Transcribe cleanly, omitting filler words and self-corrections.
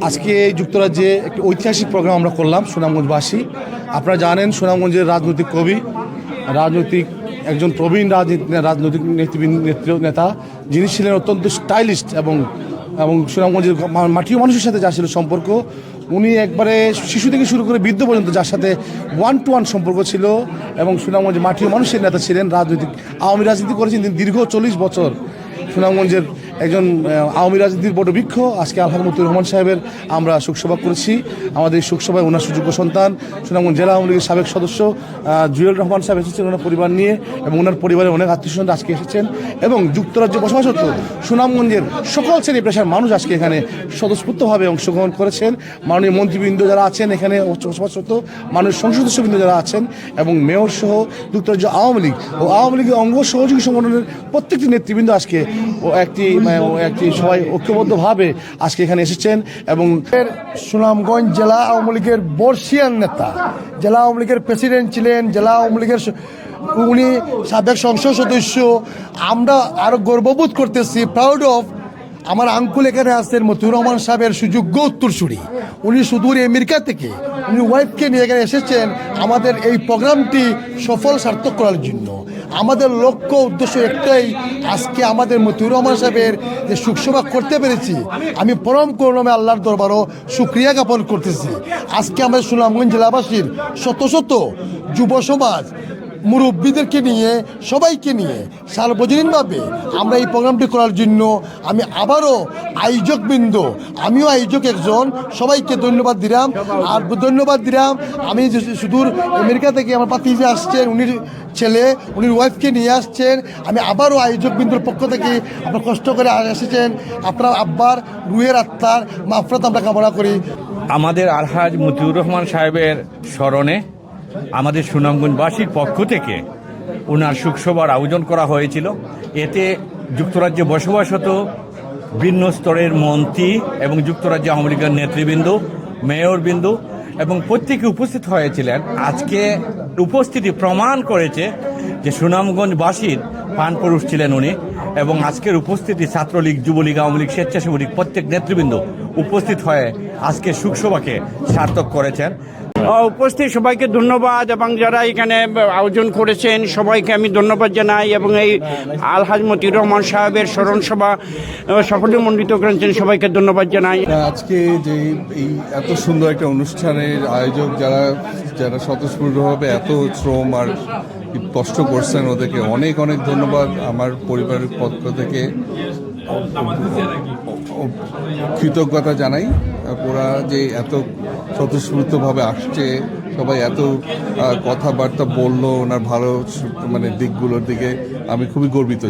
আজকে যুক্তরাজ্যে একটি ঐতিহাসিক প্রোগ্রাম আমরা করলাম সুনামগঞ্জবাসী। আপনারা জানেন সুনামগঞ্জের রাজনৈতিক কবি, রাজনৈতিক একজন প্রবীণ রাজনৈতিক নেতা, যিনি ছিলেন অত্যন্ত স্টাইলিস্ট এবং সুনামগঞ্জের মাটির মানুষের সাথে যার ছিল সম্পর্ক, উনি একবারে শিশু থেকে শুরু করে বৃদ্ধ পর্যন্ত যার সাথে 1-to-1 সম্পর্ক ছিল এবং সুনামগঞ্জের মাটির মানুষের নেতা ছিলেন। আওয়ামী রাজনীতি করেছেন তিনি দীর্ঘ 40 বছর। সুনামগঞ্জের একজন আওয়ামী রাজনীতির বটবৃক্ষ। আজকে আলহাজ মতিউর রহমান সাহেবের আমরা শোকসভা করেছি। আমাদের এই শোকসভায় ওনার সুযোগ্য সন্তান সুনামগঞ্জ জেলা আওয়ামী লীগের সাবেক সদস্য জুয়েল রহমান সাহেব এসেছেন ওনার পরিবার নিয়ে, এবং ওনার পরিবারের অনেক আত্মীয়স্বজন আজকে এসেছেন, এবং যুক্তরাজ্যে বসবাসরত সুনামগঞ্জের সকল শ্রেণী পেশার মানুষ আজকে এখানে স্বতঃস্ফূর্তভাবে অংশগ্রহণ করেছেন। মাননীয় মন্ত্রীবৃন্দ যারা আছেন এখানে বসবাসরত, মাননীয় সংসদ সদস্যবৃন্দ যারা আছেন, এবং মেয়র সহ যুক্তরাজ্য আওয়ামী লীগ ও আওয়ামী লীগের অঙ্গ সহযোগী সংগঠনের প্রত্যেকটি নেতৃবৃন্দ আজকে একটি সবাই ঐক্যবদ্ধভাবে আজকে এখানে এসেছেন। এবং সুনামগঞ্জ জেলা আওয়ামী লীগের বর্ষিয়ান নেতা, জেলা আওয়ামী লীগের প্রেসিডেন্ট ছিলেন, জেলা আওয়ামী লীগের উনি সাবেক সংসদ সদস্য। আমরা আরো গর্ববোধ করতেছি, প্রাউড অফ আমার আঙ্কুল এখানে আসছেন মতিউর রহমান সাহেবের সুযোগ্য উত্তরসূরি। উনি সুদূর আমেরিকা থেকে উনি ওয়াইফকে নিয়ে এখানে এসেছেন আমাদের এই প্রোগ্রামটি সফল সার্থক করার জন্য। আমাদের লক্ষ্য উদ্দেশ্য একটাই, আজকে আমাদের মতিউর রহমান সাহেবের যে শোকসভা করতে পেরেছি, আমি পরম করুণামে আল্লাহর দরবারও শুকরিয়া জ্ঞাপন করতেছি। আজকে আমাদের সুনামগঞ্জ জেলাবাসীর শত শত যুব সমাজ, মুরব্বীদেরকে নিয়ে, সবাইকে নিয়ে সার্বজনীনভাবে আমরা এই প্রোগ্রামটি করার জন্য আমি আবারও আয়োজকবৃন্দ, আমিও আয়োজক একজন, সবাইকে ধন্যবাদ দিলাম। আর ধন্যবাদ দিলাম আমি সুদূর আমেরিকা থেকে আমার পাতিজা আসছেন, উনির ছেলে, উনির ওয়াইফকে নিয়ে আসছেন। আমি আবারও আয়োজকবৃন্দর পক্ষ থেকে আপনার কষ্ট করে এসেছেন, আপনার আব্বার রুহের আত্মার মাফরাত আমরা কামনা করি। আমাদের আলহাজ মতিউর রহমান সাহেবের স্মরণে আমাদের সুনামগঞ্জবাসীর পক্ষ থেকে ওনার শোকসভার আয়োজন করা হয়েছিল। এতে যুক্তরাজ্যে বসবাসরত ভিন্ন স্তরের মন্ত্রী এবং যুক্তরাজ্য আওয়ামী লীগের নেতৃবৃন্দ, মেয়রবৃন্দ এবং প্রত্যেকে উপস্থিত হয়েছিলেন। আজকে উপস্থিতি প্রমাণ করেছে যে সুনামগঞ্জবাসীর প্রাণপুরুষ ছিলেন উনি, এবং আজকের উপস্থিতি ছাত্রলীগ, যুবলীগ, আওয়ামী লীগ, স্বেচ্ছাসেবক লীগ প্রত্যেক নেতৃবৃন্দ উপস্থিত হয়ে আজকে শোকসভাকে সার্থক করেছেন। উপস্থিত সবাইকে ধন্যবাদ, এবং যারা এখানে আয়োজন করেছেন সবাইকে আমি ধন্যবাদ জানাই, এবং এই আলহাজ মতিউর রহমান সাহেবের স্মরণ সভা সাফল্যমণ্ডিত করেছেন, সবাইকে ধন্যবাদ জানাই। আজকে যে এই এত সুন্দর একটা অনুষ্ঠানের আয়োজক যারা স্বতঃস্ফূর্তভাবে এত শ্রম আর কষ্ট করছেন, ওদেরকে অনেক অনেক ধন্যবাদ। আমার পরিবারের পক্ষ থেকে কৃতজ্ঞতা জানাই। ওরা যে এত স্বতঃস্ফূর্তভাবে আসছে, সবাই এত কথাবার্তা বললো ওনার ভালো দিকগুলোর দিকে, আমি খুবই গর্বিত।